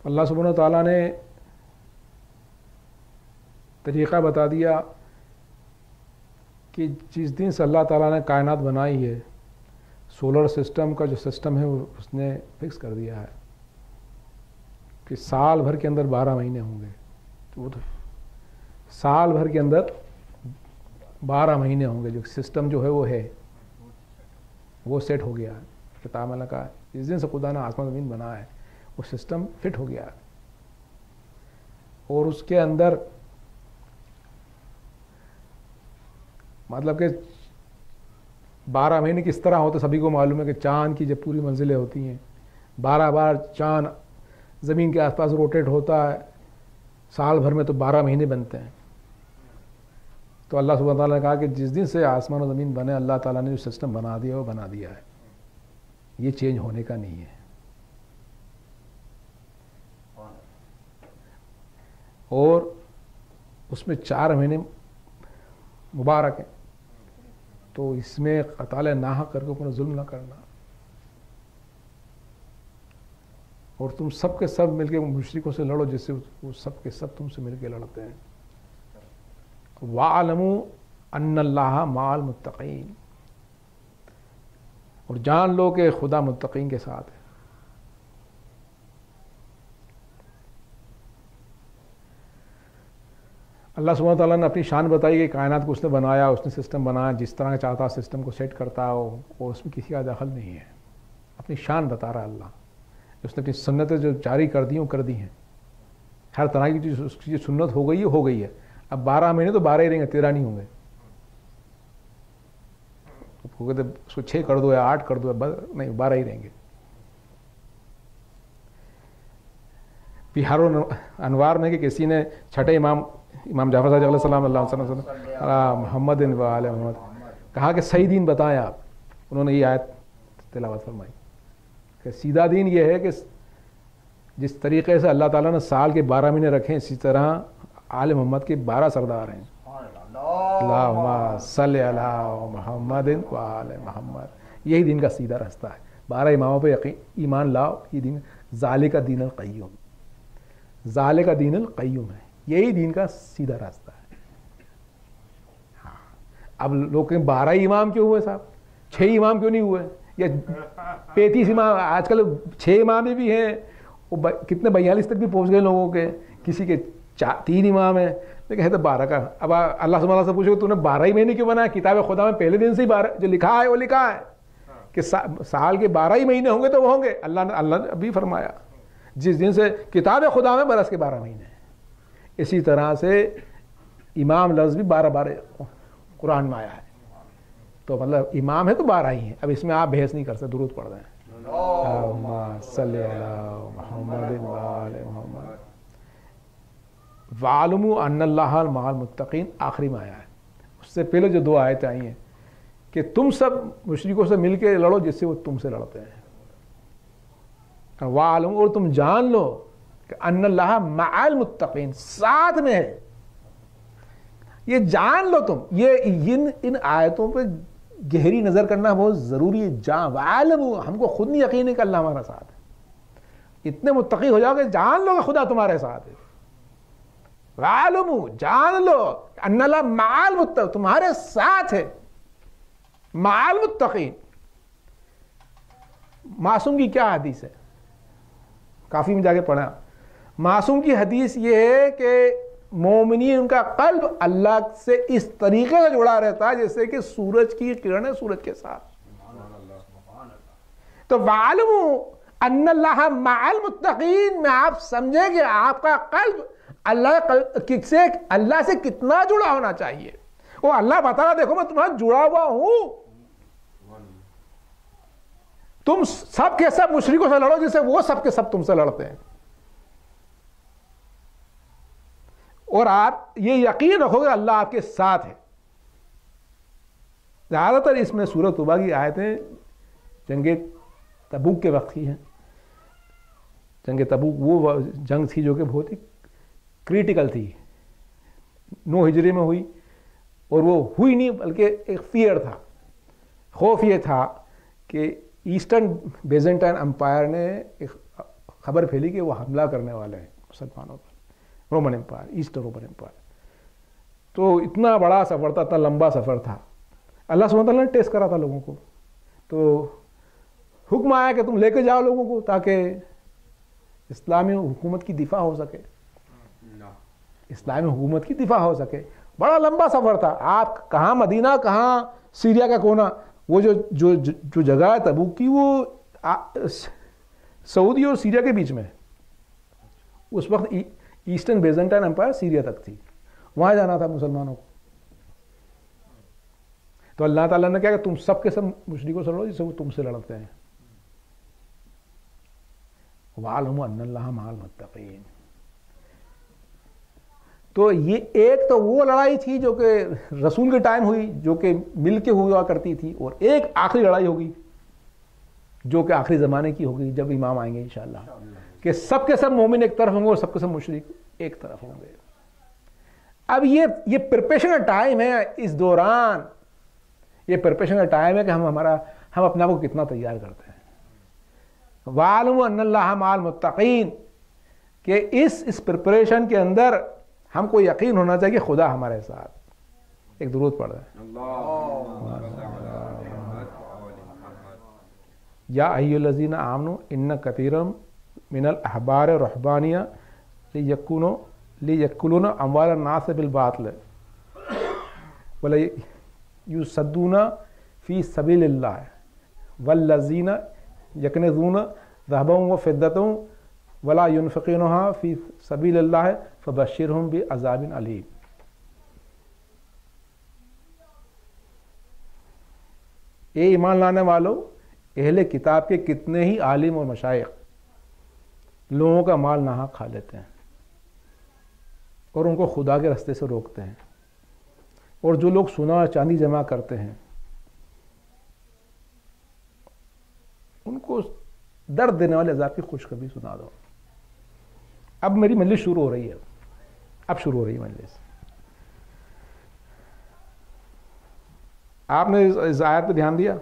اللہ سبحانہ و تعالیٰ نے طریقہ بتا دیا کہ جس دن سے اللہ تعالیٰ نے کائنات بنائی ہے، سولر سسٹم کا جو سسٹم ہے وہ اس نے فکس کر دیا ہے کہ سال بھر کے اندر 12 مہینے ہوں گے. تو وہ تو سال بھر کے اندر 12 مہینے ہوں گے. جو سسٹم جو ہے وہ سیٹ ہو گیا ہے. کتاب میں کہا جس دن سے خدا نے آسمان زمین بنا ہے وہ سسٹم فٹ ہو گیا ہے. اور اس کے اندر مطلب کہ 12 مہینے کس طرح ہوتے سبھی کو معلوم ہے کہ چاند کی جب پوری منزلیں ہوتی ہیں 12 بار چاند زمین کے آس پاس روٹیٹ ہوتا ہے، سال بھر میں تو 12 مہینے بنتے ہیں. تو اللہ سبحانہ تعالیٰ نے کہا کہ جس دن سے آسمان و زمین بنے اللہ تعالیٰ نے جو سسٹم بنا دیا وہ بنا دیا ہے، یہ چینج ہونے کا نہیں ہے. اور اس میں 4 مہینے مبارک ہیں، تو اس میں قتال ناحق کر کے اپنا ظلم نہ کرنا. اور تم سب کے سب مل کے مشرکوں سے لڑو جس سے وہ سب کے سب تم سے مل کے لڑتے ہیں. وَاعْلَمُوا أَنَّ اللَّهَ مَعَ الْمُتَّقِينَ، اور جان لو کہ خدا متقین کے ساتھ ہے. اللہ سبحانہ تعالیٰ نے اپنی شان بتائی کہ کائنات کو اس نے بنایا، اس نے سسٹم بنایا جس طرح چاہتا سسٹم کو سیٹ کرتا ہو، اور اس میں کسی کا دخل نہیں ہے. اپنی شان بتا رہا اللہ. اس نے اپنی سنتیں جو جاری کر دی ہیں وہ کر دی ہیں. ہر طرح کی چیز اس کی جو سنت ہو گئی ہے. اب 12 مہینے تو 12 ہی رہیں گے، 13 نہیں ہوں گے. اس کو 6 کر دو یا 8 کر دو، نہیں 12 ہی رہیں گے. بہار انوار میں کہ کسی نے چھٹے امام جعفر صادق علیہ السلام اللہ محمد و آل محمد کہا کہ صحیح دین بتائیں آپ. انہوں نے یہ آیت تلاوت فرمائی کہ سیدھا دین یہ ہے کہ جس طریقے سے اللہ تعالیٰ نے سال کے 12 مہینے رکھے اسی طرح آل محمد کے 12 سردار ہیں. اللہم صلی علی محمد و آل محمد. یہی دین کا سیدھا راستہ ہے. 12 اماموں پہ ایمان لاؤ. یہ دین ذالک دین القیم، ذالک دین القیم ہے. یہی دین کا سیدھا راستہ ہے. اب لوگ کہیں 12 امام کیوں ہوئے صاحب، 6 امام کیوں نہیں ہوئے، یا 35 امام. آج کل 6 امام بھی ہیں، وہ کتنے 42 تک بھی پہنچ گئے لوگوں کے. کسی کے 3 امام ہیں، لیکن ہے تو 12 کا. اب اللہ سبحانہ سے پوچھو تو نے 12 ہی مہینے کیوں بنایا؟ کتاب خدا میں پہلے دن سے ہی 12 جو لکھا ہے وہ لکھا ہے کہ سال کے 12 ہی مہینے ہوں گے تو وہ ہوں گے. اللہ نے ابھی فرمایا جس دن سے کتاب خدا میں برس کے 12 مہینے ہیں. اسی طرح سے امام لفظ بھی 12 قرآن میں آیا ہے. تو مطلب امام ہے تو 12 ہی ہیں. اب اس میں آپ بحث نہیں کر سکتے، درود پڑھ دیں. اللہم صلی علی محمد و آل محمد. وَاعْلَمُوا أَنَّ اللَّهَ مَعَ الْمُتَّقِينَ آخری میں آیا ہے. اس سے پہلے جو 2 آیتیں آئی ہیں کہ تم سب مشرکوں سے مل کے لڑو جس سے وہ تم سے لڑتے ہیں. وَاعْلَمُوا، اور تم جان لو کہ أَنَّ اللَّهَ مَعَ الْمُتَّقِينَ، ساتھ میں ہے. یہ جان لو تم. یہ ان آیتوں پہ گہری نظر کرنا بہت ضروری ہے. وَاعْلَمُوا، ہم کو خود نہیں یقین ہے کہ اللہ ہمارا ساتھ ہے. اتنے متقی ہو جاؤ کہ جان لو کہ خدا تمہارے ساتھ ہے. وَاعْلَمُوا، جان لو أَنَّ اللَّهَ مَعَ الْمُتَّقِينَ، تمہارے ساتھ ہے. مَعَ الْمُتَّقِينَ. معصوم کی کیا حدیث ہے؟ کافی میں جا کے پڑھا. معصوم کی حدیث یہ ہے کہ مومنین ان کا قلب اللہ سے اس طریقے سے جڑا رہتا ہے جیسے کہ سورج کی کرنیں سورج کے ساتھ. تو وَاعْلَمُوا أَنَّ اللَّهَ مَعَ الْمُتَّقِينَ میں آپ سمجھیں کہ آپ کا قلب اللہ سے کتنا جڑا ہونا چاہیے. وہ اللہ بتا رہا دیکھو میں تمہارا جڑا ہوا ہوں. تم سب کے سب مشرکوں سے لڑو جسے وہ سب کے سب تم سے لڑتے ہیں. اور آپ یہ یقین رکھو گے اللہ آپ کے ساتھ ہے. زیادہ تر اس میں سورۃ توبہ کی آیتیں جنگ تبوک کے وقت کی ہیں. جنگ تبوک وہ جنگ تھی جو کہ بہت ہی کریٹیکل تھی. 9 ہجری میں ہوئی، اور وہ ہوئی نہیں بلکہ ایک فیئر تھا. خوف یہ تھا کہ ایسٹرن بیزنٹائن امپائر نے ایک خبر پھیلی کہ وہ حملہ کرنے والے ہیں مسلمانوں پر، Roman empire, east Roman empire. تو اتنا بڑا سفر تھا، اتنا لمبا سفر تھا. اللہ سبحانہ تعالیٰ نے ٹیسٹ کرا تھا لوگوں کو، تو حکم آیا کہ تم لے کے جاؤ لوگوں کو تاکہ اسلامی حکومت کی دفاع ہو سکے، اسلامی حکومت کی دفاع ہو سکے. بڑا لمبا سفر تھا. آپ کہاں مدینہ، کہاں سیریا کا کونا. وہ جو جگہ ہے تبوک کی، وہ سعودی اور سیریا کے بیچ میں. اس وقت ایسٹرن بیزنٹائن امپائر سیریا تک تھی، وہاں جانا تھا مسلمانوں کو. تو اللہ تعالیٰ نے کہا کہ تم سب کے سب مشرکوں سے لڑو جسے وہ تم سے لڑتے ہیں. وَاعْلَمُوا أَنَّ اللَّهَ مَعَ الْمُتَّقِينَ. تو یہ ایک تو وہ لڑائی تھی جو کہ رسول کے ٹائم ہوئی، جو کہ مل کے ہوا کرتی تھی، اور ایک آخری لڑائی ہوگی جو کہ آخری زمانے کی ہوگی جب امام آئیں گے انشاءاللہ، کہ سب کے سب مومن ایک طرف ہوں گے اور سب کے سب مشرک ایک طرف ہوں گے. اب یہ پریپریشن کا ٹائم ہے. اس دوران یہ پریپریشن کا ٹائم ہے کہ ہم اپنے آپ کو کتنا تیار کرتے ہیں. وَاعْلَمُوا أَنَّ اللَّهَ مَعَ الْمُتَّقِينَ، کہ اس پریپریشن کے اندر ہم کو یقین ہونا چاہیے کہ خدا ہمارے ساتھ. ایک درود پڑھ رہے ہیں، یا ایھا الذین آمنوا ان کثیرا من الاحبار والرہبانیہ لیأکلون اموال الناس بالباطل ولیصدون فی سبیل اللہ والذین یکنزون ذہبا وفضة ولا ينفقونها فی سبیل اللہ فبشرہم بعذاب علیم. اے ایمان لانے والوں، اہل کتاب کے کتنے ہی عالم اور مشائخ لوگوں کا مال ناحق کھا لیتے ہیں اور ان کو خدا کے راستے سے روکتے ہیں. اور جو لوگ سونا اور چاندی جمع کرتے ہیں ان کو درد دینے والے عذاب کی خوشخبری سنا دو. اب میری مجلس شروع ہو رہی ہے، اب شروع ہو رہی ہے مجلس. آپ نے اس آیت پہ دھیان دیا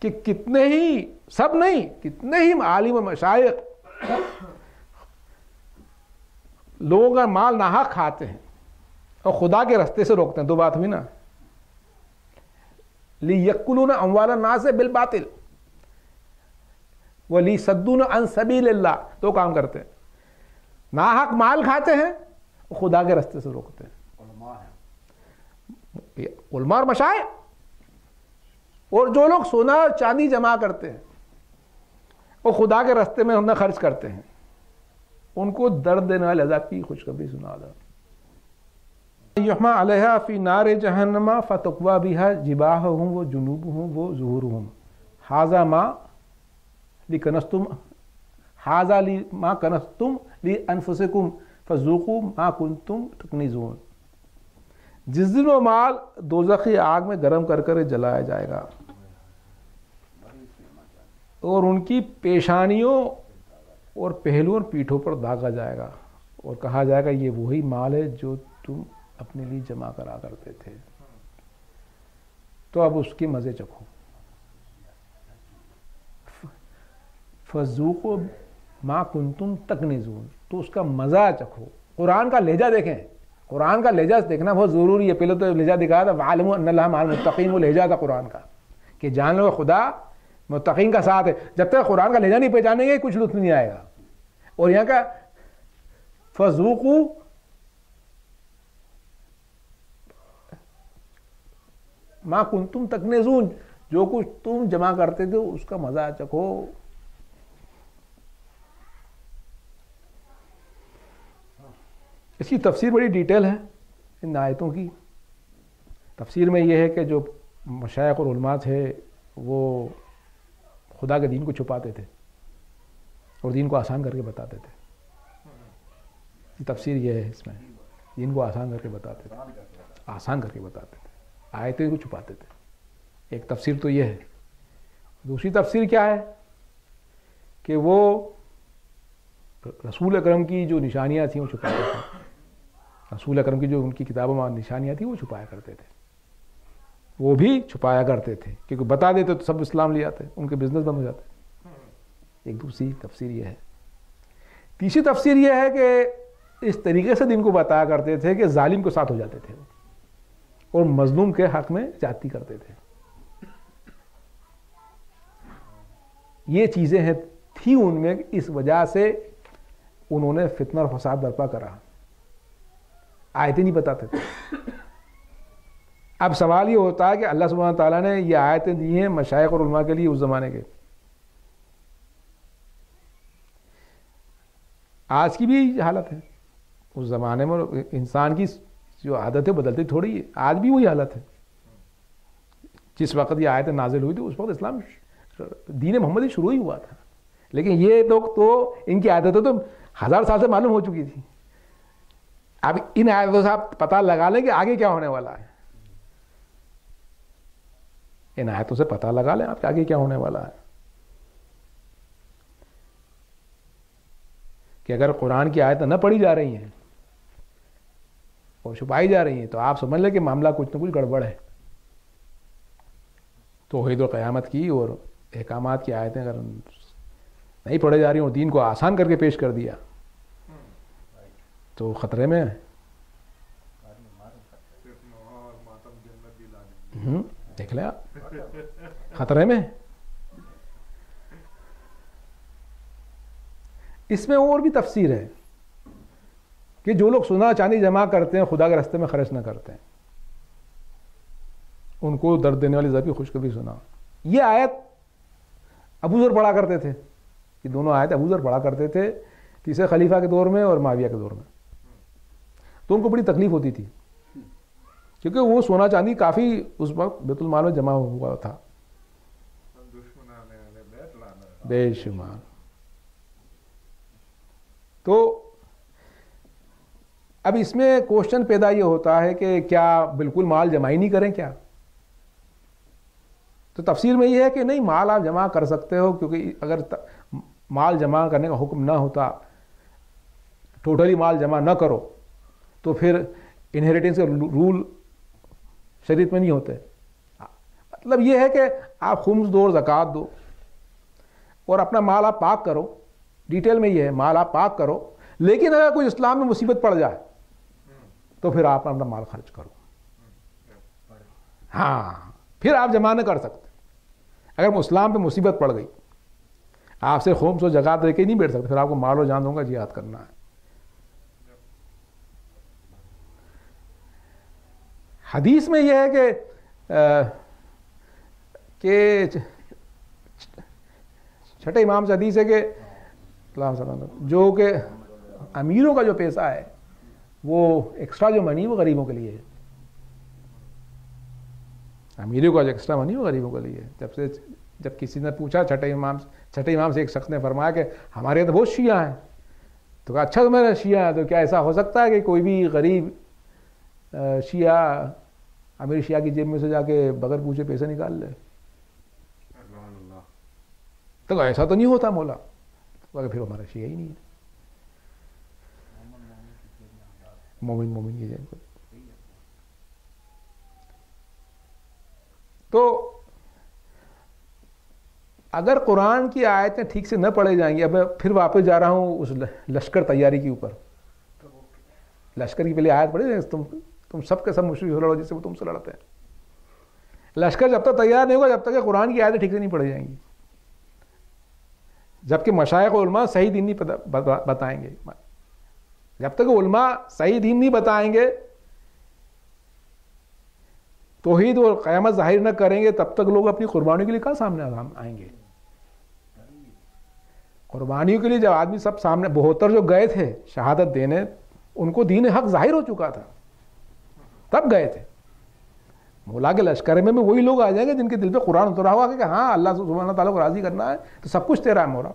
کہ کتنے ہی، سب نہیں، کتنے ہی عالم و مشائخ لوگوں کا مال ناحق کھاتے ہیں اور خدا کے راستے سے روکتے ہیں. دو بات ہوئی نا، لیأکلون اموال الناس بالباطل ولیصدون عن سبیل اللہ. دو کام کرتے ہیں، ناحق مال کھاتے ہیں اور خدا کے راستے سے روکتے ہیں. علماء اور مشائخ، اور جو لوگ سونا اور چاندی جمع کرتے ہیں اور خدا کے راستے میں انہیں خرچ کرتے ہیں ان کو درد دینے والے عذاب کی خوشخبری سنا دو. یحمى علیہا فی نار جہنم فتقوی بہا جباہہم وجنوبہم وظہورہم ھذا ما کنزتم لانفسکم فذوقوا ما کنتم تکنزون. جس دن وہ مال دوزخی آگ میں گرم کر کر جلایا جائے گا اور ان کی پیشانیوں اور پہلوؤں اور پیٹھوں پر داغا جائے گا اور کہا جائے گا یہ وہی مال ہے جو تم اپنے لیے جمع کرا کرتے تھے، تو اب اس کے مزے چکھو. فذوقوا ما کنتم تکنزون، تو اس کا مزہ چکھو. قرآن کا لہجہ دیکھیں، قرآن کا لہجہ دیکھنا بہت ضروری ہے. پہلے تو لہجہ دکھایا تھا وَاعْلَمُوا أَنَّ اللَّهَ مَعَ الْمُتَّقِينَ، وہ لہجہ تھا قرآن کا کہ جان لو خدا متقین کا ساتھ ہے. جب تک قرآن کا لہجہ نہیں پہچانیں گے کچھ لطف نہیں آئے گا. اور یہاں کا فذوقوا ما کنتم تکنزون، جو کچھ تم جمع کرتے تھے اس کا مزہ چکھو. اس کی تفسیر بڑی ڈیٹیل ہے ان آیتوں کی. تفسیر میں یہ ہے کہ جو مشائخ اور علماء تھے وہ خدا کے دین کو چھپاتے تھے اور دین کو آسان کر کے بتاتے تھے. تفسیر یہ ہے اس میں، دین کو آسان کر کے بتاتے تھے، آسان کر کے بتاتے تھے، آیتیں کو چھپاتے تھے. ایک تفسیر تو یہ ہے. دوسری تفسیر کیا ہے کہ وہ رسول اکرم کی جو نشانیاں تھیں وہ چھپاتے تھے. رسول اکرم کی جو ان کی کتابوں میں نشانیاں تھیں وہ چھپایا کرتے تھے، وہ بھی چھپایا کرتے تھے کیونکہ بتا دیتے تو سب اسلام لے آتے، ان کے بزنس بند ہو جاتے. ایک دوسری تفسیر یہ ہے. تیسری تفسیر یہ ہے کہ اس طریقے سے دین کو بتایا کرتے تھے کہ ظالم کے ساتھ ہو جاتے تھے اور مظلوم کے حق میں زیادتی کرتے تھے. یہ چیزیں ہیں تھی ان میں، اس وجہ سے انہوں نے فتنہ اور فساد برپا کرا. آیتیں نہیں بتاتے تھے. اب سوال یہ ہوتا ہے کہ اللہ سبحانہ تعالیٰ نے یہ آیتیں دی ہیں مشائخ اور علماء کے لیے اس زمانے کے. آج کی بھی حالت ہے. اس زمانے میں انسان کی جو عادت ہے بدلتی تھوڑی ہے، آج بھی وہی حالت ہے. جس وقت یہ آیتیں نازل ہوئی تھی اس وقت اسلام دین محمدی شروع ہی ہوا تھا، لیکن یہ لوگ تو ان کی عادتیں تو 1000 سال سے معلوم ہو چکی تھی. اب ان آیتوں سے آپ پتہ لگا لیں کہ آگے کیا ہونے والا ہے. ان آیتوں سے پتہ لگا لیں آپ کہ آگے کیا ہونے والا ہے. کہ اگر قرآن کی آیتیں نہ پڑھی جا رہی ہیں اور چھپائی جا رہی ہیں تو آپ سمجھ لیں کہ معاملہ کچھ نہ کچھ گڑبڑ ہے. توحید و قیامت کی اور احکامات کی آیتیں اگر نہیں پڑھے جا رہی ہیں اور دین کو آسان کر کے پیش کر دیا تو خطرے میں ہے. دیکھ لیں آپ، خطرے میں. اس میں اور بھی تفسیر ہے کہ جو لوگ سونا چاندی جمع کرتے ہیں خدا کے راستے میں خرچ نہ کرتے ہیں ان کو درد دینے والی ذبی خوشخبری سنا. یہ آیت ابو ذر پڑھا کرتے تھے. یہ دونوں آیت ابو ذر پڑھا کرتے تھے تیسرے خلیفہ کے دور میں اور معاویہ کے دور میں. تو ان کو بڑی تکلیف ہوتی تھی کیونکہ وہ سونا چاندی کافی اس وقت بیت المال میں جمع ہوا تھا بے شمار. تو اب اس میں کوشچن پیدا یہ ہوتا ہے کہ کیا بالکل مال جمع ہی نہیں کریں کیا؟ تو تفسیر میں یہ ہے کہ نہیں، مال آپ جمع کر سکتے ہو، کیونکہ اگر مال جمع کرنے کا حکم نہ ہوتا، ٹوٹلی مال جمع نہ کرو، تو پھر انہیریٹنس کے رول شریعت میں نہیں ہوتے. مطلب یہ ہے کہ آپ خمس دو اور زکوٰۃ دو اور اپنا مال آپ پاک کرو. ڈیٹیل میں یہ ہے مال آپ پاک کرو، لیکن اگر کوئی اسلام میں مصیبت پڑ جائے تو پھر آپ اپنا مال خرچ کرو. ہاں پھر آپ جمع نہ کر سکتے. اگر اسلام پہ مصیبت پڑ گئی آپ سے خمس و زکوٰۃ دے کے نہیں بیٹھ سکتے، پھر آپ کو مال و جان دوں گا جہاد کرنا ہے. حدیث میں یہ ہے کہ چھٹے امام سے حدیث ہے کہ جو کہ امیروں کا جو پیسہ ہے وہ ایکسٹرا جو منی وہ غریبوں کے لیے ہے. امیروں کا جو ایکسٹرا منی وہ غریبوں کے لیے ہے. جب کسی نے پوچھا چھٹے امام سے ایک شخص نے فرمایا کہ ہمارے یہاں تو بہت شیعہ ہیں. تو کہا اچھا تو میرا شیعہ ہے تو کیا ایسا ہو سکتا ہے کہ کوئی بھی غریب شیعہ امیر شیعہ کی جیب میں سے جا کے بغیر پوچھے پیسے نکال لے؟ تو ایسا تو نہیں ہوتا مولا. پھر ہمارا شیعہ ہی نہیں ہے. مومن کی جیب. تو اگر قرآن کی آیتیں ٹھیک سے نہ پڑھے جائیں گی، اب میں پھر واپس جا رہا ہوں اس لشکر تیاری کے اوپر. لشکر کی پہلے آیت پڑھی، تم سب کے سب مشرک ہو لڑو جس سے وہ تم سے لڑتے ہیں. لشکر جب تک تیار نہیں ہوگا جب تک کہ قرآن کی آیتیں ٹھیک سے نہیں پڑھی جائیں گی، جبکہ مشائخ و علماء صحیح دین نہیں بتائیں گے. جب تک علماء صحیح دین نہیں بتائیں گے، توحید اور قیامت ظاہر نہ کریں گے، تب تک لوگ اپنی قربانیوں کے لیے کہاں سامنے آئیں گے؟ قربانیوں کے لیے جب آدمی سب سامنے 72 جو گئے تھے شہادت دینے، ان کو دین حق ظاہر ہو چکا تھا تب گئے تھے. مولا کے لشکر میں وہی لوگ آ جائیں گے جن کے دل پہ قرآن اترا ہوا کہ ہاں اللہ سبحانہ تعالیٰ کو راضی کرنا ہے تو سب کچھ تیرا ہے مولا.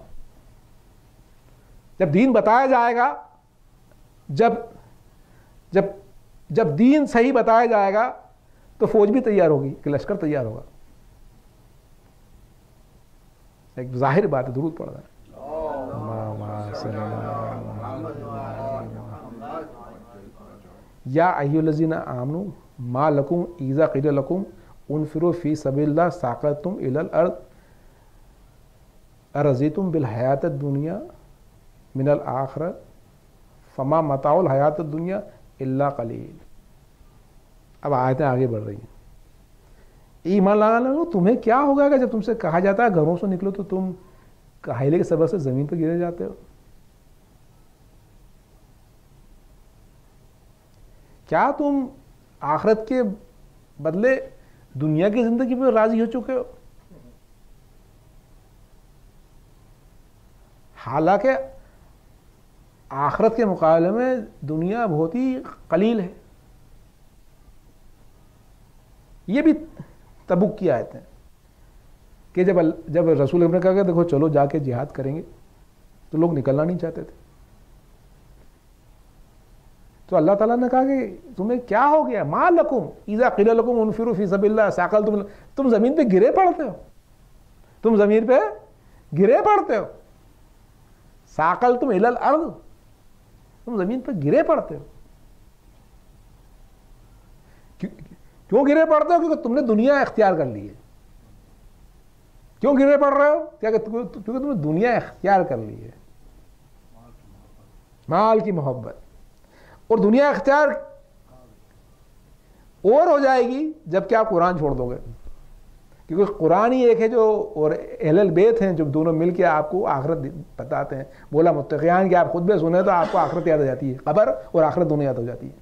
جب دین بتایا جائے گا، جب دین صحیح بتایا جائے گا تو فوج بھی تیار ہوگی کہ لشکر تیار ہوگا. ایک ظاہر بات ہے، درود پڑھ رہا ہے. یا ایھا الذین آمنوا ما لکم اذا قیل لکم انفروا فی سبیل اللہ ثاقلتم الی الارض ارضیتم بالحیات الدنیا من الآخرہ فما متاع الحیات الدنیا الا قلیل. اب آیتیں آگے بڑھ رہی ہیں. ایمان لانا لو, تمہیں کیا ہوگا کہ جب تم سے کہا جاتا ہے گھروں سے نکلو تو تم کاہلے کے سبب سے زمین پہ گرے جاتے ہو؟ کیا تم آخرت کے بدلے دنیا کی زندگی پہ راضی ہو چکے ہو؟ حالانکہ آخرت کے مقابلے میں دنیا بہت ہی قلیل ہے. یہ بھی تبوک کی آیت ہے کہ جب رسول اکرم نے کہا کہ دیکھو چلو جا کے جہاد کریں گے تو لوگ نکلنا نہیں چاہتے تھے. تو اللہ تعالیٰ نے کہا کہ تمہیں کیا ہو گیا؟ ما لکم اذا قیل لکم انفروا فی سبیل اللہ ثاقلتم, تم زمین پہ گرے پڑتے ہو, تم زمین پہ گرے پڑتے ہو. ثاقلتم الی الارض, تم زمین پہ گرے پڑتے ہو. کیوں گرے پڑتے ہو؟ کیونکہ تم نے دنیا اختیار کر لی ہے. کیوں گرے پڑ رہے ہو؟ کیونکہ تم نے دنیا اختیار کر لی ہے. مال کی محبت. اور دنیا اختیار اور ہو جائے گی جب کہ آپ قرآن چھوڑ دو گے, کیونکہ قرآن ہی ایک ہے جو, اور اہل البیت ہیں جو دونوں مل کے آپ کو آخرت بتاتے ہیں. بولا متقیان کہ آپ خود بھی سنیں تو آپ کو آخرت یاد ہو جاتی ہے, قبر اور آخرت دونوں یاد ہو جاتی ہے.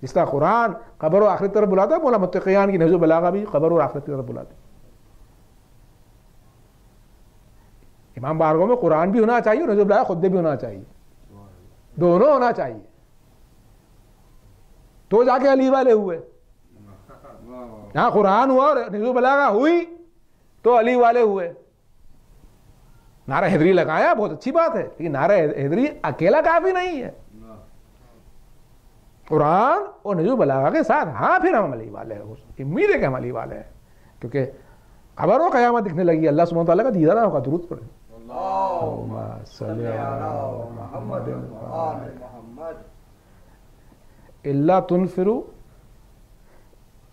جس طرح قرآن قبر اور آخرت کی طرف بلاتا ہے, بولا متقیان کی نہج و بلاغہ بھی قبر اور آخرت کی طرف بلاتی ہے. امام بارگاہ میں قرآن بھی ہونا چاہیے اور نہج و بلاغہ خود بھی ہونا چاہیے, دونوں ہونا چاہیے. تو جا کے علی والے ہوئے. یہاں قرآن ہوا اور نہج و بلاغہ ہوئی تو علی والے ہوئے. نعرہ حیدری لگایا بہت اچھی بات ہے, لیکن نعرہ حیدری اکیلا کافی نہیں ہے. قرآن اور نہج و بلاغہ کے ساتھ ہاں پھر ہم علی والے ہیں, امید ہے کہ ہم علی والے ہیں, کیونکہ خبر و قیامت دکھنے لگی. اللہ سبحانہ وتعالیٰ کا دیدار ہوگا. درود پڑھیں. اللہم صلی علی محمد الا تنفروا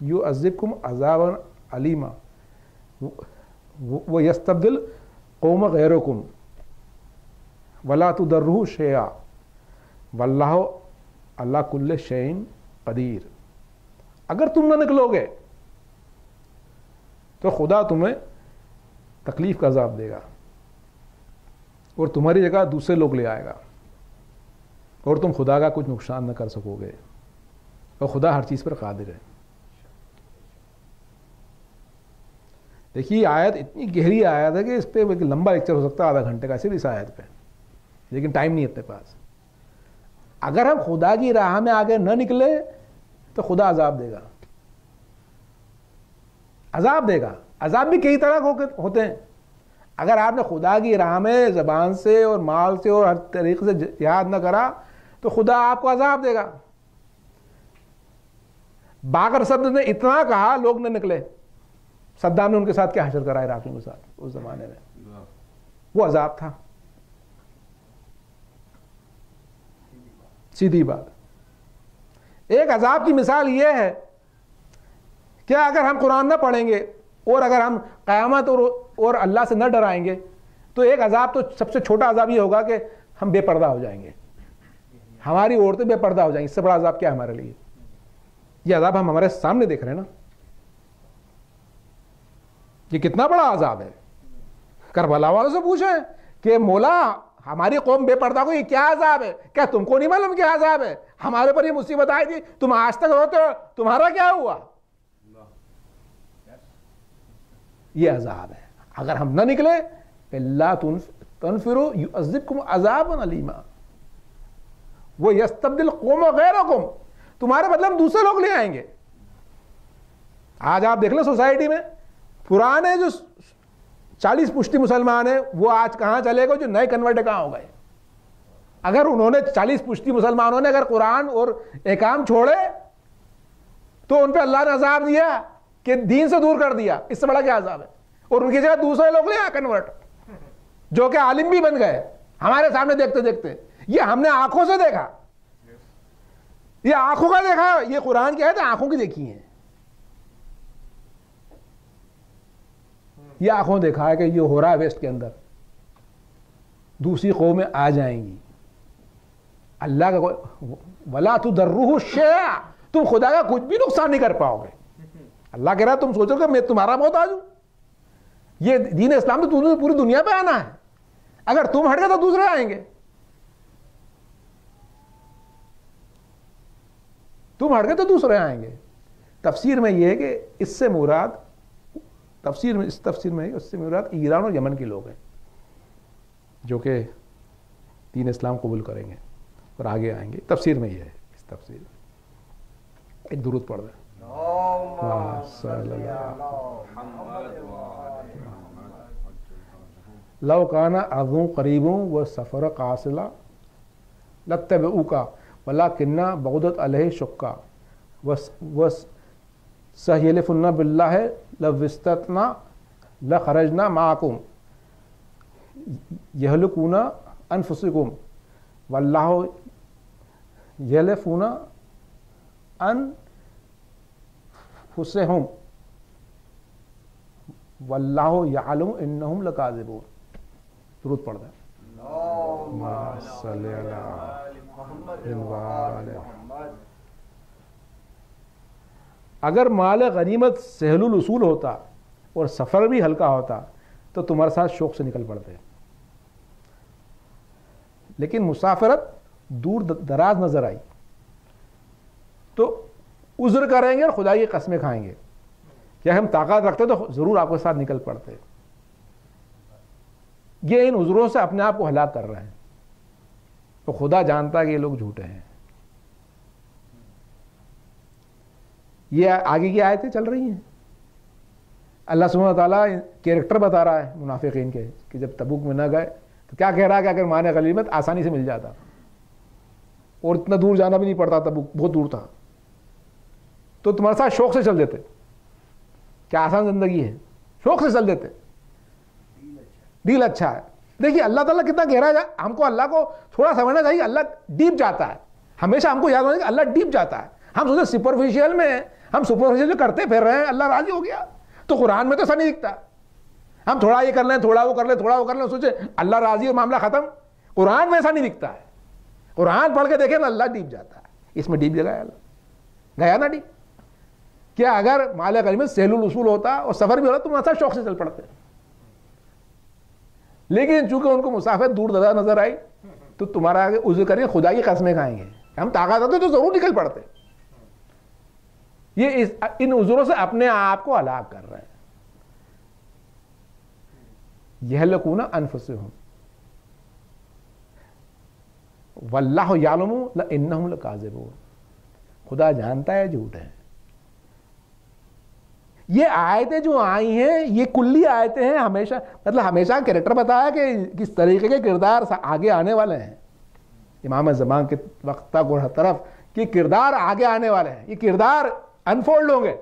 یعذبکم عذابا علیما ویستبدل قوم غیرکم ولا تضرہ شیئا واللہ اللہ کل شیء قدیر. اگر تم نہ نکلو گے تو خدا تمہیں تکلیف کا عذاب دے گا اور تمہاری جگہ دوسرے لوگ لے آئے گا, اور تم خدا کا کچھ نقصان نہ کر سکو گے, اور خدا ہر چیز پر قادر ہے. دیکھیے آیت اتنی گہری آیت ہے کہ اس پہ ایک لمبا لیکچر ہو سکتا ہے, آدھا گھنٹے کا صرف اس آیت پہ, لیکن ٹائم نہیں ہے اپنے پاس. اگر ہم خدا کی راہ میں آگے نہ نکلے تو خدا عذاب دے گا. عذاب دے گا. عذاب بھی کئی طرح ہوتے ہیں. اگر آپ نے خدا کی راہ میں زبان سے اور مال سے اور ہر طریقے سے جہاد نہ کرا تو خدا آپ کو عذاب دے گا. باقر صدر نے اتنا کہا, لوگ نہ نکلے. صدام نے ان کے ساتھ کیا حشر کرا عراقیوں کے ساتھ اس زمانے میں, وہ عذاب تھا. سیدھی بات. ایک عذاب کی مثال یہ ہے کہ اگر ہم قرآن نہ پڑھیں گے اور اگر ہم قیامت اور اللہ سے نہ ڈرائیں گے تو ایک عذاب, تو سب سے چھوٹا عذاب یہ ہوگا کہ ہم بے پردہ ہو جائیں گے, ہماری عورتیں بے پردہ ہو جائیں گی. اس سے بڑا عذاب کیا ہے ہمارے لیے؟ یہ عذاب ہم ہمارے سامنے دیکھ رہے ہیں نا, یہ کتنا بڑا عذاب ہے. کربلا والوں سے پوچھیں کہ مولا ہماری قوم بے پردہ کو یہ کیا عذاب ہے؟ کیا تم کو نہیں معلوم کیا عذاب ہے؟ ہمارے پر یہ مصیبت آئی تھی, تم آج تک روتے ہو, تمہارا کیا ہوا؟ یہ عذاب ہے. اگر ہم نہ نکلے الا تنفروا یعذبکم عذابا علیما ویستبدل قوم غیرکم, تمہارے بدلے ہم دوسرے لوگ لے آئیں گے. آج آپ دیکھ لیں سوسائٹی میں پرانے جو 40 پشتی مسلمان ہیں وہ آج کہاں چلے گئے, جو نئے کنورٹ کہاں ہو گئے. اگر انہوں نے 40 پشتی مسلمانوں نے اگر قرآن اور احکام چھوڑے تو ان پہ اللہ نے عذاب دیا کہ دین سے دور کر دیا. اس سے بڑا کیا عذاب ہے؟ اور ان کی جگہ دوسرے لوگ لے کنورٹ, جو کہ عالم بھی بن گئے ہمارے سامنے دیکھتے دیکھتے. یہ ہم نے آنکھوں سے دیکھا, یہ آنکھوں کا دیکھا. یہ قرآن کی آیت آنکھوں کی دیکھی ہیں. یہ آنکھوں دیکھا ہے کہ یہ ہو رہا ہے ویسٹ کے اندر. دوسری قومیں آ جائیں گی. اللہ کا ولا تضرہ الشیء، تم خدا کا کچھ بھی نقصان نہیں کر پاؤ گے. اللہ کہہ رہا ہے تم سوچو کہ میں تمہارا محتاج ہوں. یہ دین اسلام تو پوری دنیا پہ آنا ہے. اگر تم ہٹ گئے تو دوسرے آئیں گے. تم ہٹ گئے تو دوسرے آئیں گے. تفسیر میں یہ ہے کہ اس سے مراد اس تفسیر میں اس سے مراد ایران اور یمن کے لوگ ہیں جو کہ دین اسلام قبول کریں گے اور آگے آئیں گے. تفسیر میں یہ ہے. اس تفسیر ایک درود پڑھ دیں. لو کان عرض قریب و سفر قاصلا لاتبعوک ولکن بعدت علیہ شقا وسيحلفن بالله لو استطعنا لخرجنا معكم يهلكون انفسكم والله يحلفون انفسهم والله يعلم انهم لكاذبون. درود پڑھ دیں. اللهم صل علی محمد. اگر مال غنیمت سہل الوصول ہوتا اور سفر بھی ہلکا ہوتا تو تمہارے ساتھ شوق سے نکل پڑتے. لیکن مسافرت دور دراز نظر آئی تو عذر کریں گے اور خدا کی قسمیں کھائیں گے کہ ہم طاقت رکھتے تو ضرور آپ کے ساتھ نکل پڑتے. یہ ان عذروں سے اپنے آپ کو ہلاک کر رہے ہیں. تو خدا جانتا ہے کہ یہ لوگ جھوٹے ہیں. یہ آگے کی آیتیں چل رہی ہیں. اللہ سبحانہ و تعالیٰ کیریکٹر بتا رہا ہے منافقین کے کہ جب تبوک میں نہ گئے تو کیا کہہ رہا ہے کہ اگر مال غنیمت آسانی سے مل جاتا اور اتنا دور جانا بھی نہیں پڑتا, تبوک بہت دور تھا, تو تمہارے ساتھ شوق سے چل دیتے. کیا آسان زندگی ہے, شوق سے چل دیتے. دل اچھا ہے. دیکھیے اللہ تعالیٰ کتنا گہرا ہے. ہم کو اللہ کو تھوڑا سمجھنا چاہیے. اللہ ڈیپ جاتا ہے. ہمیشہ ہم کو یاد ہونا کہ اللہ ڈیپ جاتا ہے. ہم سوچتے سپرفیشیل میں, ہم سپرفیشیل جو کرتے پھر رہے ہیں اللہ راضی ہو گیا. تو قرآن میں تو ایسا نہیں دکھتا. ہم تھوڑا یہ کر لیں, تھوڑا وہ کر لیں, تھوڑا وہ کر لیں, سوچے اللہ راضی اور معاملہ ختم. قرآن میں ایسا نہیں دکھتا ہے. قرآن پڑھ کے دیکھیں نا اللہ ڈیپ جاتا ہے. اس میں ڈیپ جگہ ہے اللہ. گیا نا ڈیپ. کیا اگر مال غنیمت سہل الوصول ہوتا اور سفر بھی ہوتا تو ایسا شوق سے چل پڑتے. لیکن چونکہ ان کو مسافت دور دراز نظر آئی تو تمہارا آگے عذر کریں خدا کی قسمیں کھائیں گے. ہم طاقت ہوتے تو ضرور نکل پڑتے. یہ ان عذروں سے اپنے آپ کو ہلاک کر رہے ہیں. یہلکون انفسہم واللہ یعلم انہم لکاذبون. خدا جانتا ہے جھوٹ ہے. یہ آیتیں جو آئی ہیں یہ کلی آیتیں ہیں. ہمیشہ مطلب ہمیشہ کریکٹر بتایا کہ کس طریقے کے کردار آگے آنے والے ہیں. امام زمان کے وقت تک اور ہر طرف کہ کردار آگے آنے والے ہیں. یہ کردار انفولڈ ہوں گے.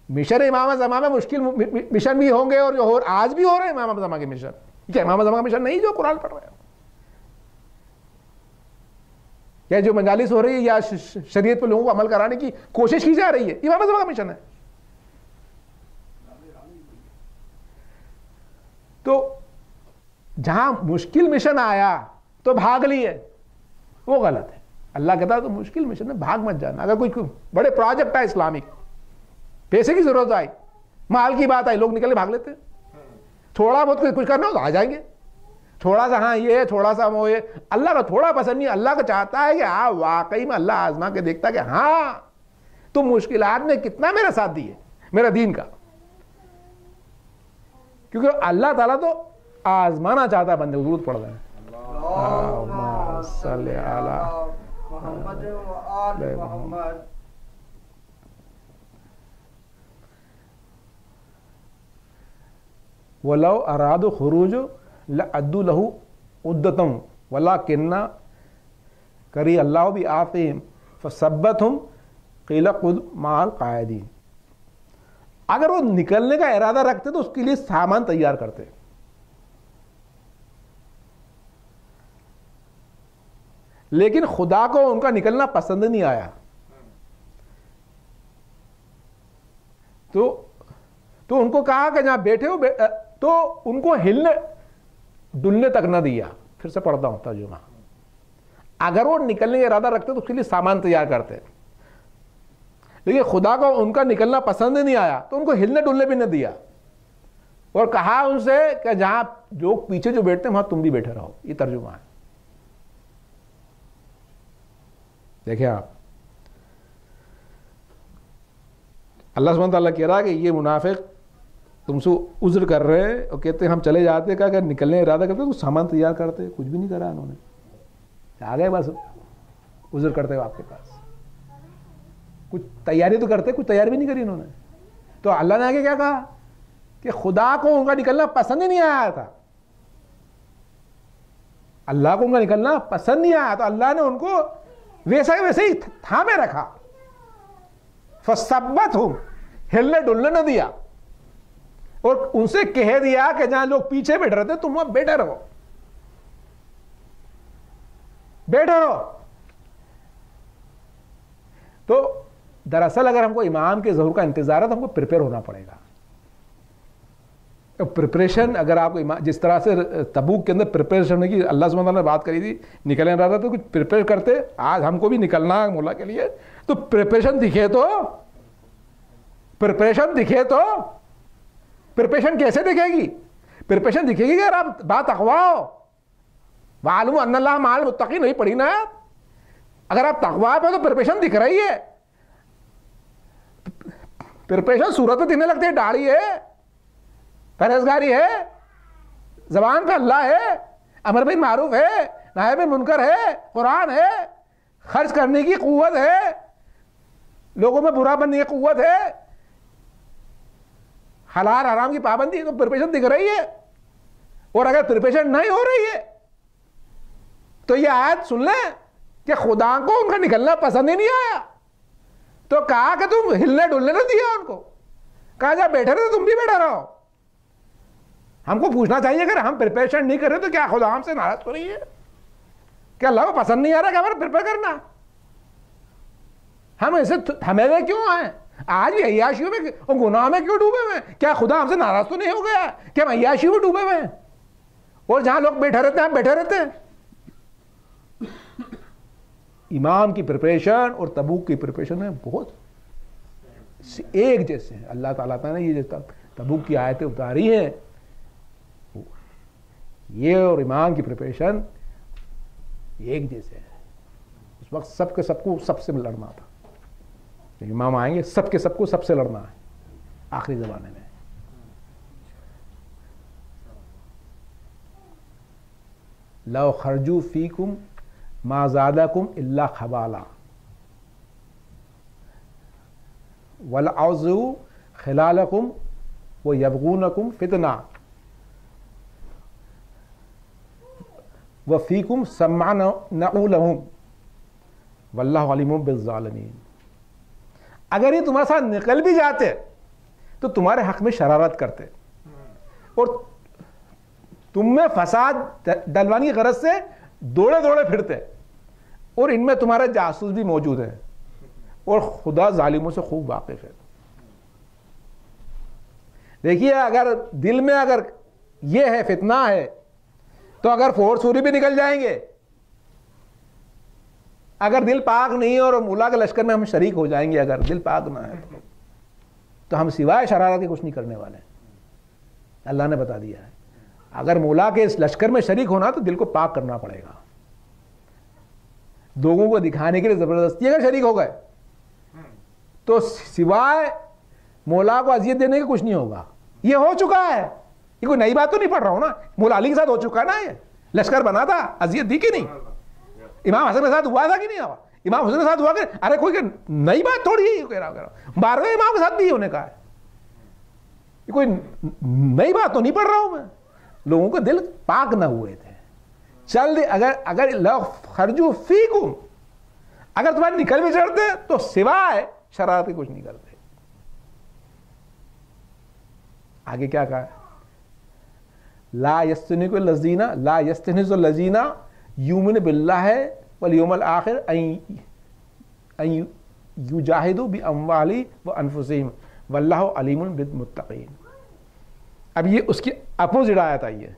مشن امام زمان میں مشکل مشن بھی ہوں گے اور جو آج بھی ہو رہے ہیں امام زمان کے مشن. کیا امام زمان کا مشن نہیں جو قرآن پڑھ رہے ہیں, یا جو مجالس ہو رہی ہے یا شریعت پہ لوگوں کو عمل کرانے کی کوشش کی جا رہی ہے, امام زمان کا مشن ہے. تو جہاں مشکل مشن آیا تو بھاگ لیے, وہ غلط ہے. اللہ کہتا ہے تو مشکل مشن میں بھاگ مت جانا. اگر کوئی بڑے پروجیکٹ ہے اسلامک, پیسے کی ضرورت آئی, مال کی بات آئی, لوگ نکلے بھاگ لیتے. تھوڑا بہت کچھ کرنا ہو تو آ جائیں گے. تھوڑا سا ہاں یہ, تھوڑا سا وہ یہ. اللہ کا تھوڑا پسند نہیں. اللہ کا چاہتا ہے کہ ہاں واقعی میں اللہ آزما کے دیکھتا کہ ہاں تم مشکلات میں کتنا میرا ساتھ دیے میرا دین کا. کیونکہ اللہ تعالیٰ تو آزمانا چاہتا ہے بندے. درود پڑھ رہے ہیں. اللہم صلی علی محمد و آل محمد. وَلَوْ أَرَادُوا خُرُوجَ لَأَعَدُّوا لَهُ عُدَّةً وَلَكِنَّ كَرِهَ اللَّهُ بِعَاثِهِمْ فَثَبَّتْهُمْ قِيلَ اقْعُدْ مَعَ الْقَاعِدِينَ. اگر وہ نکلنے کا ارادہ رکھتے تو اس کے لیے سامان تیار کرتے. لیکن خدا کو ان کا نکلنا پسند نہیں آیا تو ان کو کہا کہ جہاں بیٹھے ہو تو ان کو ہلنے ڈلنے تک نہ دیا. پھر سے پڑھتا ہوں ترجمہ. اگر وہ نکلنے کا ارادہ رکھتے تو اس کے لیے سامان تیار کرتے, لیکن خدا کو ان کا نکلنا پسند نہیں آیا تو ان کو ہلنے ڈلنے بھی نہ دیا, اور کہا ان سے کہ جہاں جو پیچھے جو بیٹھتے ہیں وہاں تم بھی بیٹھے رہو. یہ ترجمہ ہے. دیکھیں آپ, اللہ سبحانہ تعالیٰ کہہ رہا ہے کہ یہ منافق تم سے عذر کر رہے ہیں اور کہتے ہیں ہم چلے جاتے, کہ اگر نکلنے ارادہ کرتے تو سامان تیار کرتے. کچھ بھی نہیں کرا انہوں نے, آ گئے بس عذر کرتے ہو آپ کے پاس. کچھ تیاری تو کرتے, کچھ تیاری بھی نہیں کری انہوں نے. تو اللہ نے آگے کیا کہا کہ خدا کو ان کا نکلنا پسند ہی نہیں آیا تھا. اللہ کو ان کا نکلنا پسند نہیں آیا تو اللہ نے ان کو ویسے ہی تھامے رکھا. فَثَبَّتْهُمْ, ہلنے ڈلنے نہ دیا, اور ان سے کہہ دیا کہ جہاں لوگ پیچھے بیٹھ رہے تھے تم وہاں بیٹھے رہو, بیٹھے رہو. تو دراصل اگر ہم کو امام کے ظہور کا انتظار ہے تو ہم کو پریپئر ہونا پڑے گا. پریپریشن اگر آپ کو جس طرح سے تبوک کے اندر پریپریشن کی اللہ سبحانہ نے بات کری تھی, نکلنے رہا تھا تو کچھ پریپئر کرتے. آج ہم کو بھی نکلنا ہے مولا کے لیے, تو پریپریشن دکھے تو, پریپریشن دکھے تو. پریپریشن کیسے دکھے گی؟ پریپریشن دکھے گی کہ آپ بات تقویٰ ہو. وَعَلَمُوا أَنَّ اللَّهَ مَعَ الْمُتَّقِينَ نہیں پڑھی نا. اگر آپ تقویٰ پہ تو پریپریشن دکھ رہی ہے. پریپریشن صورت میں دکھنے لگتی ہے, داڑھی ہے, پرہیزگاری ہے, زبان پہ اللہ ہے, امر بالمعروف ہے, نہی عن منکر ہے, قرآن ہے, خرچ کرنے کی قوت ہے, لوگوں میں برا بننے کی قوت ہے, حلال حرام کی پابندی, تو پریپریشن دکھ رہی ہے. اور اگر پریپریشن نہیں ہو رہی ہے تو یہ آیت سن لیں کہ خدا کو ان کا نکلنا پسند ہی نہیں آیا, تو کہا کہ تم ہلنے ڈلنے نہ دیا ان کو, کہا جا بیٹھے رہے تم بھی بیٹھے رہو. ہم کو پوچھنا چاہیے اگر ہم پریپریشن نہیں کر رہے تو کیا خدا ہم سے ناراض ہو رہی ہے؟ کہ اللہ کو پسند نہیں آ رہا کہ ہمارا پریپئر کرنا؟ ہم ایسے ہمیلے کیوں آئے؟ آج بھی عیاشیوں میں اور گناہ میں کیوں ڈوبے ہوئے ہیں؟ کیا خدا ہم سے ناراض تو نہیں ہو گیا کہ ہم عیاشیوں میں ڈوبے ہوئے ہیں اور جہاں لوگ بیٹھے رہتے ہیں ہم بیٹھے رہتے ہیں؟ امام کی پریپریشن اور تبوک کی پریپریشن میں بہت ایک جیسے ہیں. اللہ تعالیٰ نے یہ تبوک کی آیتیں اتاری ہیں, یہ اور امام کی پریپریشن ایک جیسے ہے. اس وقت سب کو سب سے لڑنا تھا. امام آئیں گے سب کو سب سے لڑنا ہے آخری زمانے میں. لو خرجوا فیکم ما زادکم الا خبالا ولعوزوا خلالکم ویبغونکم فتنہ وفیکم سمعنا لهم واللہ علیم بالظالمین. اگر یہ تمہارے ساتھ نکل بھی جاتے تو تمہارے حق میں شرارت کرتے اور تم میں فساد ڈلوانے کی غرض سے دوڑے پھرتے, اور ان میں تمہارے جاسوس بھی موجود ہیں, اور خدا ظالموں سے خوب واقف ہے. دیکھیے اگر دل میں اگر یہ ہے فتنہ ہے تو اگر فور سوری بھی نکل جائیں گے. اگر دل پاک نہیں اور مولا کے لشکر میں ہم شریک ہو جائیں گے, اگر دل پاک نہ ہے تو ہم سوائے شرارت کے کچھ نہیں کرنے والے. اللہ نے بتا دیا ہے اگر مولا کے اس لشکر میں شریک ہونا تو دل کو پاک کرنا پڑے گا. لوگوں کو دکھانے کے لیے زبردستی اگر شریک ہو گئے تو سوائے مولا کو اذیت دینے کے کچھ نہیں ہوگا. یہ ہو چکا ہے, یہ کوئی نئی بات تو نہیں پڑھ رہا ہوں نا. مولا علی کے ساتھ ہو چکا ہے نا, یہ لشکر بنا تھا, اذیت دی کہ نہیں؟ امام حسن کے ساتھ ہوا تھا کہ نہیں ہوا؟ امام حسن کے ساتھ ہوا کہ ارے کوئی نئی بات تھوڑی ہے کہہ رہا 12ویں امام کے ساتھ بھی ہونے کا ہے. یہ کوئی نئی بات تو نہیں پڑھ رہا ہوں میں. لوگوں کے دل پاک نہ ہوئے تھے. چل اگر لو خرجوا فیکم, اگر تمہارے نکل بھی چڑھتے تو سوائے شرارت کچھ نہیں کرتے. آگے کیا کہا؟ لا یستنز الذین یؤمنون باللہ والیوم الآخر ان یجاہدوا باموالہم وانفسہم واللہ علیم بالمتقین. اب یہ اس کی اپوزٹ آیت آئی ہے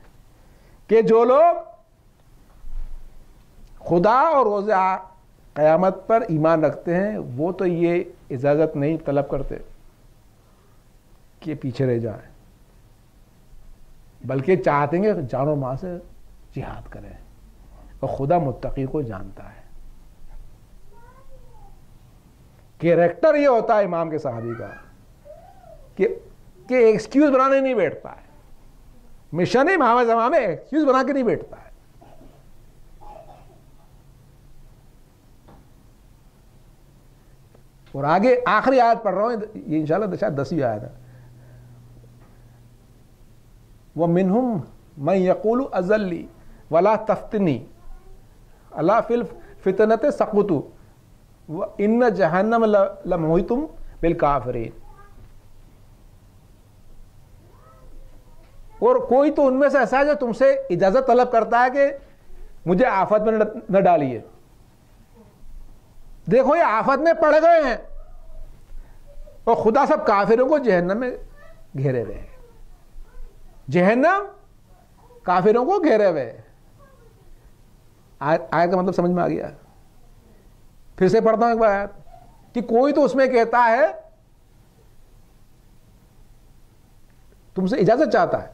کہ جو لوگ خدا اور روز قیامت پر ایمان رکھتے ہیں وہ تو یہ اجازت نہیں طلب کرتے کہ پیچھے رہ جائیں، بلکہ چاہتے ہیں کہ جان و مال سے جہاد کریں، اور خدا متقی کو جانتا ہے۔ کیریکٹر یہ ہوتا ہے امام کے صحابی کا کہ ایکسکیوز بنانے نہیں بیٹھتا ہے، مشن امام زمان میں ایکسکیوز بنا کے نہیں بیٹھتا ہے۔ اور آگے آخری آیت پڑھ رہا ہوں، یہ انشاءاللہ شاید 10ویں آیت ہے، وَمِنْهُمْ مَنْ يَقُولُ أَذَلِّي وَلَا تَفْتِنِي أَلَا فِي الْفِتْنَةِ سَقُطُوا وَإِنَّ جَهَنَّمَ لَمُحِيطٌ بِالْكَافِرِينَ۔ اور کوئی تو ان میں سے ایسا ہے جو تم سے اجازت طلب کرتا ہے کہ مجھے آفت میں نہ ڈالیے، دیکھو یہ آفت میں پڑ گئے ہیں اور خدا سب کافروں کو جہنم میں گھیرے ہوئے ہیں، جہنم کافروں کو گھیرے ہوئے۔ آیت کا مطلب سمجھ میں آ گیا؟ پھر سے پڑھتا ہوں ایک بار آیت کہ کوئی تو اس میں کہتا ہے تم سے اجازت چاہتا ہے،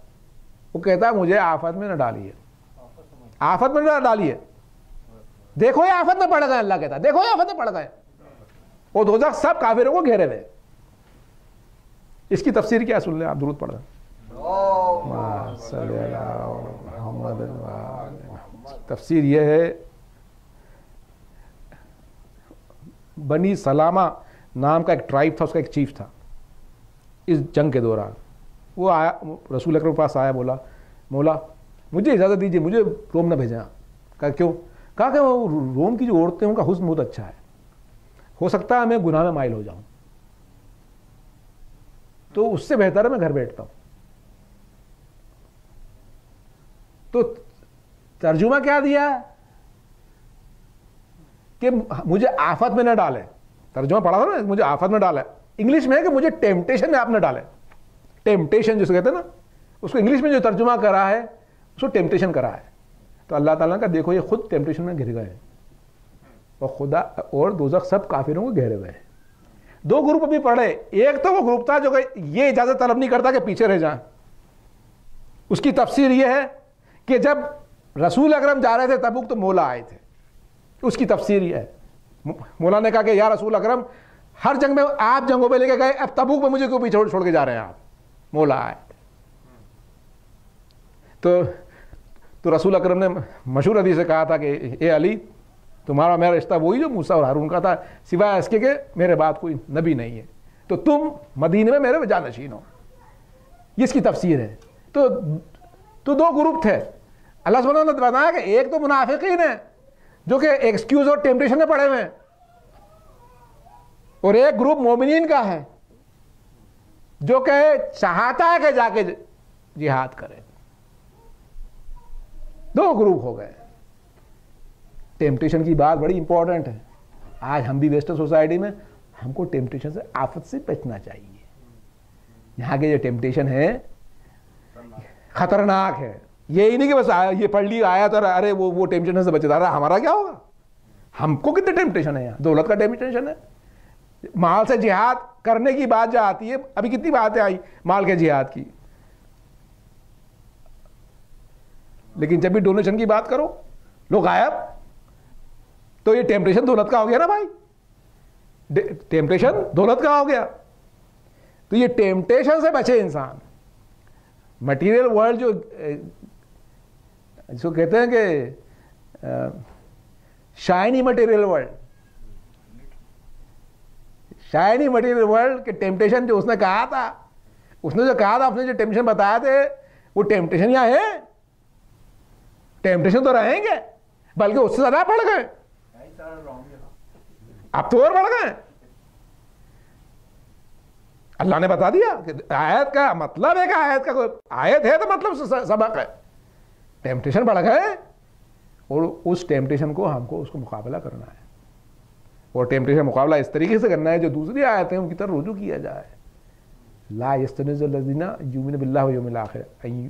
وہ کہتا ہے مجھے آفت میں نہ ڈالیے، آفت میں نہ ڈالیے، دیکھو یہ آفت میں پڑ گئے، اللہ کہتا ہے دیکھو یہ آفت میں پڑ گئے، وہ دوزخ سب کافروں کو گھیرے ہوئے۔ اس کی تفسیر کیا سن لیں آپ، درود پڑھ رہے تفسیر یہ ہے، بنی سلامہ نام کا ایک ٹرائب تھا، اس کا ایک چیف تھا اس جنگ کے دوران، وہ آیا رسول اکرم کے پاس آیا، بولا مولا مجھے اجازت دیجیے مجھے روم نہ بھیجیں۔ کہا کیوں؟ کہا کہ وہ روم کی جو عورتیں ان کا حسن بہت اچھا ہے، ہو سکتا ہے میں گناہ میں مائل ہو جاؤں، تو اس سے بہتر ہے میں گھر بیٹھتا ہوں۔ تو ترجمہ کیا دیا کہ مجھے آفت میں نہ ڈالے، ترجمہ پڑھا تھا نا، مجھے آفت میں ڈالے، انگلش میں ہے کہ مجھے ٹیمپٹیشن میں آپ نہ ڈالے، ٹیمپٹیشن جسے کہتے ہیں نا، اس کو انگلش میں جو ترجمہ کرا ہے اس کو ٹیمپٹیشن کرا ہے۔ تو اللہ تعالیٰ کا دیکھو یہ خود ٹیمپٹیشن میں گر گئے ہیں، اور خدا اور دوزخ سب کافروں کو گھیرے ہوئے ہیں۔ دو گروپ ابھی پڑھے، ایک تو وہ گروپ تھا جو کہ یہ اجازت طلب نہیں کرتا کہ پیچھے رہ جائیں، اس کی تفسیر یہ ہے کہ جب رسول اکرم جا رہے تھے تبوک تو مولا آئے تھے، اس کی تفسیر یہ ہے، مولا نے کہا کہ یا رسول اکرم ہر جنگ میں آپ جنگوں پہ لے کے گئے، اب تبوک میں مجھے کیوں پیچھے چھوڑ کے جا رہے ہیں آپ؟ مولا آئے تو رسول اکرم نے مشہور حدیث سے کہا تھا کہ اے علی تمہارا میرا رشتہ وہی جو موسیٰ اور ہارون کا تھا، سوائے اس کے کہ میرے بعد کوئی نبی نہیں ہے، تو تم مدینے میں میرے جانشین ہو، یہ اس کی تفسیر ہے۔ تو دو گروپ تھے، اللہ سبحانہ نے بتایا کہ ایک تو منافقین ہیں جو کہ ایکسکیوز اور ٹیمپٹیشن میں پڑے ہوئے ہیں، اور ایک گروپ مومنین کا ہے جو کہ چاہتا ہے کہ جا کے جہاد کرے۔ دو گروپ ہو گئے۔ ٹیمپٹیشن کی بات بڑی امپورٹنٹ ہے، آج ہم بھی ویسٹرن سوسائٹی میں ہم کو ٹیمپٹیشن سے آفت سے بچنا چاہیے۔ یہاں کے جو ٹیمپٹیشن ہے خطرناک ہے، یہی نہیں کہ بس یہ پڑھ لی آیا تو ارے وہ ٹیمپٹیشن سے بچے، رہا ہمارا کیا ہوگا؟ ہم کو کتنے ٹیمپٹیشن ہے یہاں، دولت کا ٹیمپٹیشن ہے، مال سے جہاد کرنے کی بات جو آتی ہے، ابھی کتنی باتیں آئی مال کے جہاد کی، لیکن جب بھی ڈونیشن کی بات کرو لوگ غائب، تو یہ ٹیمپٹیشن دولت کا ہو گیا نا بھائی، ٹیمپٹیشن دولت کا ہو گیا۔ تو یہ ٹیمپٹیشن سے بچے انسان، مٹیریل ورلڈ جو جس کو کہتے ہیں کہ shiny material world, shiny material world کے ٹیمپٹیشن جو اس نے کہا تھا، اس نے جو کہا تھا، اس نے جو ٹیمپٹیشن بتایا تھے، وہ ٹیمپٹیشن یہاں ہے، ٹیمپٹیشن تو رہیں گے بلکہ اس سے زیادہ بڑھ گئے، اب تو اور بڑھ گئے۔ اللہ نے بتا دیا کہ آیت کا مطلب ہے کہ آیت کا کوئی آیت ہے تو مطلب سبق ہے، ٹیمپٹیشن بڑھ گئے، اور اس ٹیمپٹیشن کو ہم کو اس کو مقابلہ کرنا ہے، اور ٹیمپٹیشن مقابلہ اس طریقے سے کرنا ہے جو دوسری آیت ہیں ان کی طرف رجوع کیا جائے، لا یستنز الذین یؤمنون باللہ والیوم الآخر ان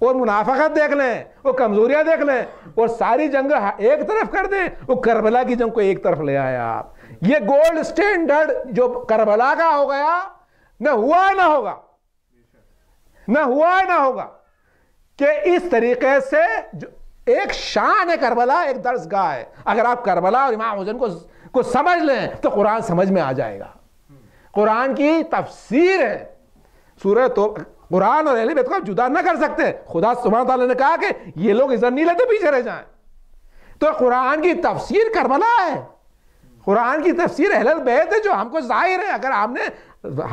اور منافقت دیکھ لیں، وہ کمزوریاں دیکھ لیں، اور ساری جنگ ایک طرف کر دیں، وہ کربلا کی جنگ کو ایک طرف لے آیا آپ. یہ گولڈ سٹینڈرڈ جو کربلا کا ہو گیا، نہ ہوا نہ ہوگا، نہ ہوا نہ ہوگا، کہ اس طریقے سے جو ایک شان ہے کربلا، ایک درسگاہ ہے. اگر آپ کربلا اور امام حسین کو سمجھ لیں تو قرآن سمجھ میں آ جائے گا. قرآن کی تفسیر ہے. سورہ تو قرآن اور اہل بیت کو جدا نہ کر سکتے. خدا سبحانہ تعالیٰ نے کہا کہ یہ لوگ عزت نہیں لیتے پیچھے رہ جائیں. تو قرآن کی تفسیر کربلا ہے، قرآن کی تفسیر اہل بیت ہے جو ہم کو ظاہر ہے. اگر ہم نے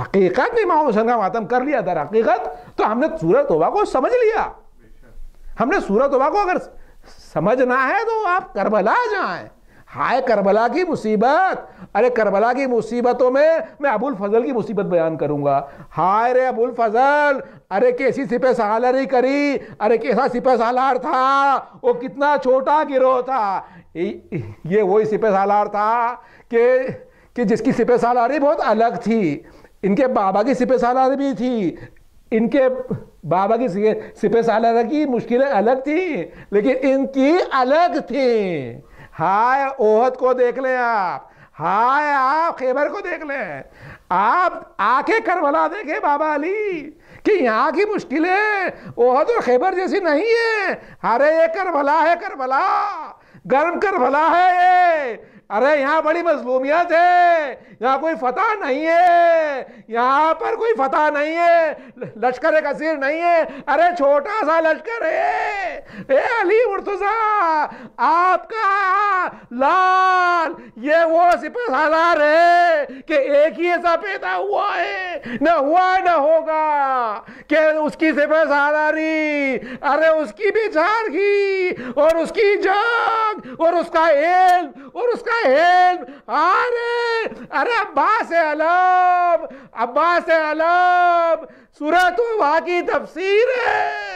حقیقت میں امام حسین کا ماتم کر لیا در حقیقت، تو ہم نے سورہ توبہ کو سمجھ لیا. ہم نے سورہ توبہ کو اگر سمجھنا ہے تو آپ کربلا جائیں. ہائے کربلا کی مصیبت! ارے کربلا کی مصیبتوں میں ابو الفضل کی مصیبت بیان کروں گا. ہائے رے ابو الفضل! ارے کیسی سپہ سالاری کری، ارے کیسا سپہ سالار تھا، وہ کتنا چھوٹا گروہ تھا. یہ وہی سپہ سالار تھا کہ جس کی سپہ سالاری بہت الگ تھی. ان کے بابا کی سپہ سالاری بھی تھی، ان کے بابا کی سپہ سالاری کی مشکلیں الگ تھیں، لیکن ان کی الگ تھیں. ہائے احد کو دیکھ لیں آپ، ہائے آپ خیبر کو دیکھ لیں، آپ آ کے کربلا دیکھیں بابا علی کہ یہاں کی مشکلیں احد اور خیبر جیسی نہیں ہیں. ارے یہ کربلا ہے، کربلا گرم کربلا ہے یہ. ارے یہاں بڑی مظلومیت ہے، یہاں کوئی فتح نہیں ہے، یہاں پر کوئی فتح نہیں ہے، لشکر کثیر نہیں ہے. ارے چھوٹا سا لشکر ہے. اے علی مرتضیٰ آپ کا لال یہ وہ سپہ سالار ہے کہ ایک ہی ایسا پیدا ہوا ہے، نہ ہوا نہ ہوگا کہ اس کی سپہ سالاری، ارے اس کی بچھاڑگی اور اس کی جنگ اور اس کا علم اور اس کا علم. ارے عباس علم، عباس علم سورہ توبہ کی تفسیر ہے.